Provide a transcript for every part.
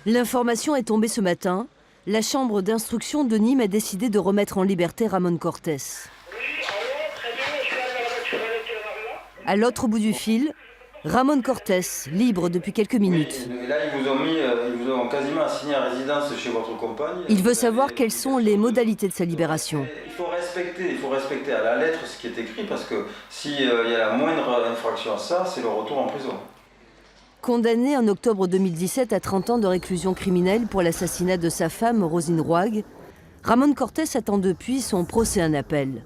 L'information est tombée ce matin. La chambre d'instruction de Nîmes a décidé de remettre en liberté Ramón Cortés. À l'autre bout du fil, Ramón Cortés, libre depuis quelques minutes. Et là, ils vous ont quasiment assigné à résidence chez votre compagne. Il veut savoir quelles sont les modalités de sa libération. Il faut respecter à la lettre ce qui est écrit, parce que s'il y a la moindre infraction à ça, c'est le retour en prison. Condamné en octobre 2017 à 30 ans de réclusion criminelle pour l'assassinat de sa femme, Rosine Roig, Ramón Cortés attend depuis son procès en appel.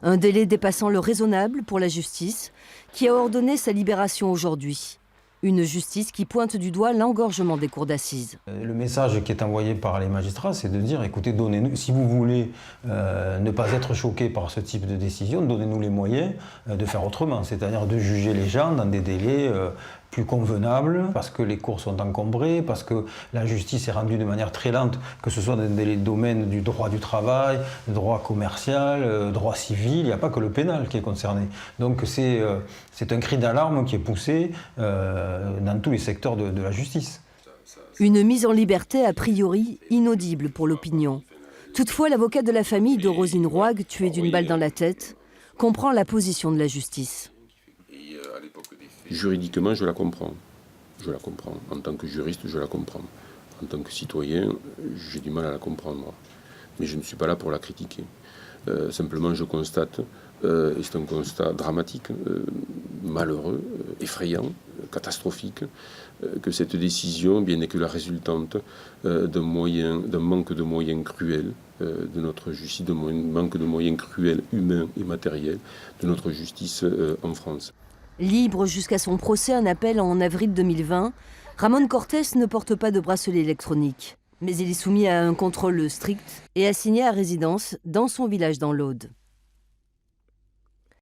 Un délai dépassant le raisonnable pour la justice, qui a ordonné sa libération aujourd'hui. Une justice qui pointe du doigt l'engorgement des cours d'assises. Le message qui est envoyé par les magistrats, c'est de dire, écoutez, donnez-nous, si vous voulez ne pas être choqué par ce type de décision, donnez-nous les moyens de faire autrement, c'est-à-dire de juger les gens dans des délais plus convenables, parce que les cours sont encombrés, parce que la justice est rendue de manière très lente, que ce soit dans les domaines du droit du travail, droit commercial, droit civil, il n'y a pas que le pénal qui est concerné. Donc c'est un cri d'alarme qui est poussé dans tous les secteurs de la justice. Une mise en liberté a priori inaudible pour l'opinion. Toutefois, l'avocat de la famille de Rosine Roig, tuée d'une balle dans la tête, comprend la position de la justice. Juridiquement, je la comprends. Je la comprends. En tant que juriste, je la comprends. En tant que citoyen, j'ai du mal à la comprendre. Mais je ne suis pas là pour la critiquer. Simplement, je constate, et c'est un constat dramatique, malheureux, effrayant, catastrophique, que cette décision n'est que la résultante d'un manque de moyens cruels de notre justice, d'un manque de moyens cruels humains et matériels de notre justice en France. Libre jusqu'à son procès en appel en avril 2020, Ramón Cortés ne porte pas de bracelet électronique. Mais il est soumis à un contrôle strict et assigné à résidence dans son village dans l'Aude.